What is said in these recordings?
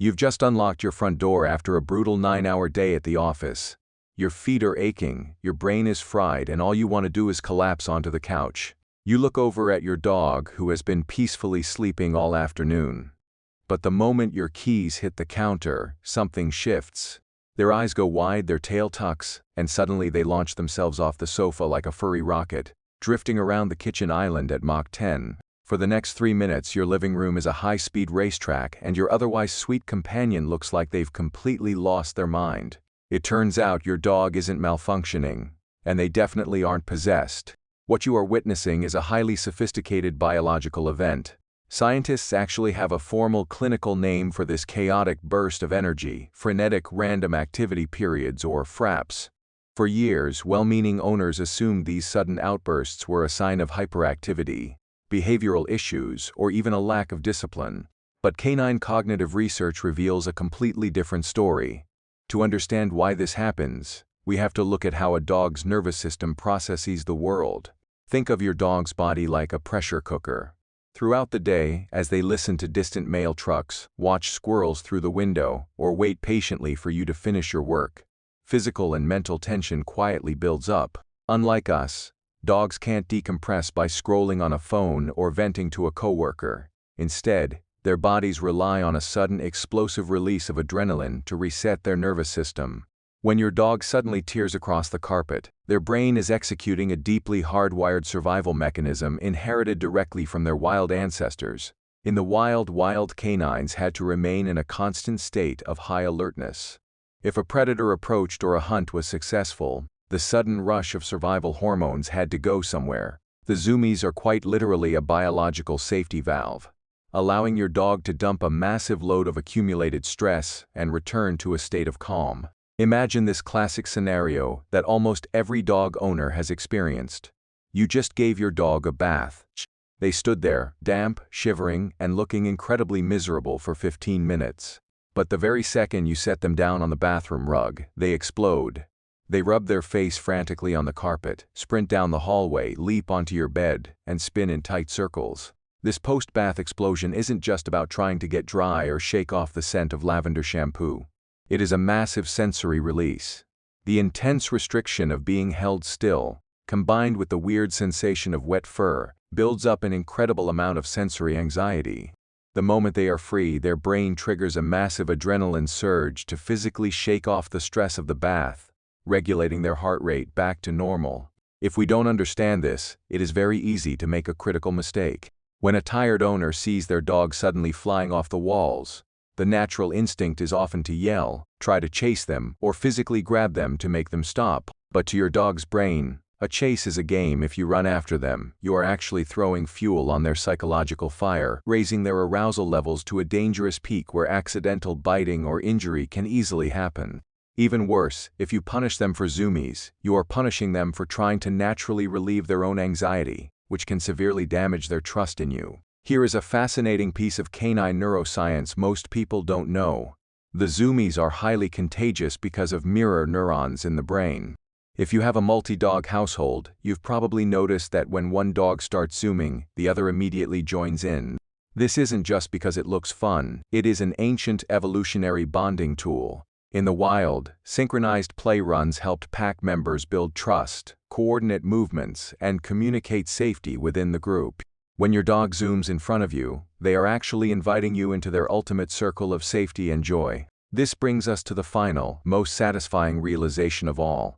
You've just unlocked your front door after a brutal 9-hour day at the office. Your feet are aching, your brain is fried, and all you want to do is collapse onto the couch. You look over at your dog, who has been peacefully sleeping all afternoon. But the moment your keys hit the counter, something shifts. Their eyes go wide, their tail tucks, and suddenly they launch themselves off the sofa like a furry rocket, drifting around the kitchen island at Mach 10. For the next 3 minutes, your living room is a high-speed racetrack, and your otherwise sweet companion looks like they've completely lost their mind. It turns out your dog isn't malfunctioning, and they definitely aren't possessed. What you are witnessing is a highly sophisticated biological event. Scientists actually have a formal clinical name for this chaotic burst of energy: Frenetic Random Activity Periods, or FRAPs. For years, well-meaning owners assumed these sudden outbursts were a sign of hyperactivity, behavioral issues, or even a lack of discipline. But canine cognitive research reveals a completely different story. To understand why this happens, we have to look at how a dog's nervous system processes the world. Think of your dog's body like a pressure cooker. Throughout the day, as they listen to distant mail trucks, watch squirrels through the window, or wait patiently for you to finish your work, physical and mental tension quietly builds up. Unlike us, dogs can't decompress by scrolling on a phone or venting to a coworker. Instead, their bodies rely on a sudden explosive release of adrenaline to reset their nervous system. When your dog suddenly tears across the carpet, their brain is executing a deeply hardwired survival mechanism inherited directly from their wild ancestors. In the wild canines had to remain in a constant state of high alertness. If a predator approached or a hunt was successful, the sudden rush of survival hormones had to go somewhere. The zoomies are quite literally a biological safety valve, allowing your dog to dump a massive load of accumulated stress and return to a state of calm. Imagine this classic scenario that almost every dog owner has experienced. You just gave your dog a bath. They stood there, damp, shivering, and looking incredibly miserable for 15 minutes. But the very second you set them down on the bathroom rug, they explode. They rub their face frantically on the carpet, sprint down the hallway, leap onto your bed, and spin in tight circles. This post-bath explosion isn't just about trying to get dry or shake off the scent of lavender shampoo. It is a massive sensory release. The intense restriction of being held still, combined with the weird sensation of wet fur, builds up an incredible amount of sensory anxiety. The moment they are free, their brain triggers a massive adrenaline surge to physically shake off the stress of the bath, regulating their heart rate back to normal. If we don't understand this, it is very easy to make a critical mistake. When a tired owner sees their dog suddenly flying off the walls, the natural instinct is often to yell, try to chase them, or physically grab them to make them stop. But to your dog's brain, a chase is a game. If you run after them, you are actually throwing fuel on their psychological fire, raising their arousal levels to a dangerous peak where accidental biting or injury can easily happen. Even worse, if you punish them for zoomies, you are punishing them for trying to naturally relieve their own anxiety, which can severely damage their trust in you. Here is a fascinating piece of canine neuroscience most people don't know. The zoomies are highly contagious because of mirror neurons in the brain. If you have a multi-dog household, you've probably noticed that when one dog starts zooming, the other immediately joins in. This isn't just because it looks fun, it is an ancient evolutionary bonding tool. In the wild, synchronized play runs helped pack members build trust, coordinate movements, and communicate safety within the group. When your dog zooms in front of you, they are actually inviting you into their ultimate circle of safety and joy. This brings us to the final, most satisfying realization of all.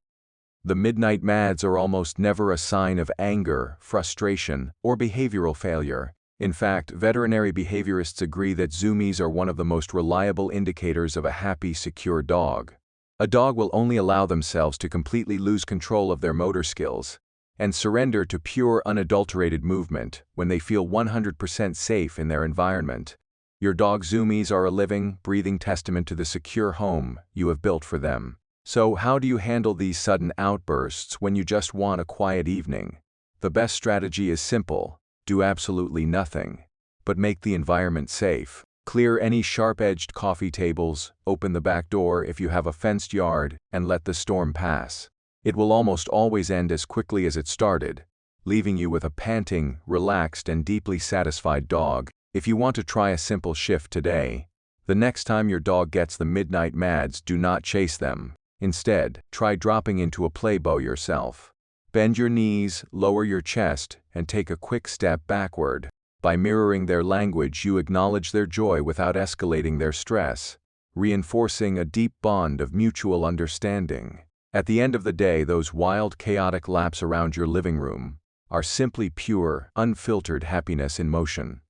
The midnight mads are almost never a sign of anger, frustration, or behavioral failure. In fact, veterinary behaviorists agree that zoomies are one of the most reliable indicators of a happy, secure dog. A dog will only allow themselves to completely lose control of their motor skills and surrender to pure, unadulterated movement when they feel 100% safe in their environment. Your dog's zoomies are a living, breathing testament to the secure home you have built for them. So how do you handle these sudden outbursts when you just want a quiet evening? The best strategy is simple: do absolutely nothing, but make the environment safe. Clear any sharp-edged coffee tables, open the back door if you have a fenced yard, and let the storm pass. It will almost always end as quickly as it started, leaving you with a panting, relaxed, and deeply satisfied dog. If you want to try a simple shift today, The next time your dog gets the midnight mads, do not chase them. Instead, try dropping into a play bow yourself. Bend your knees, lower your chest, and take a quick step backward. By mirroring their language, you acknowledge their joy without escalating their stress, reinforcing a deep bond of mutual understanding. At the end of the day, those wild, chaotic laps around your living room are simply pure, unfiltered happiness in motion.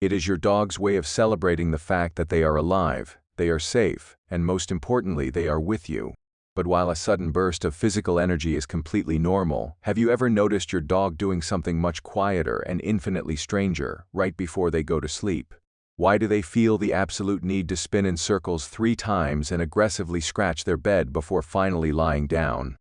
It is your dog's way of celebrating the fact that they are alive, they are safe, and most importantly, they are with you. But while a sudden burst of physical energy is completely normal, have you ever noticed your dog doing something much quieter and infinitely stranger right before they go to sleep? Why do they feel the absolute need to spin in circles 3 times and aggressively scratch their bed before finally lying down?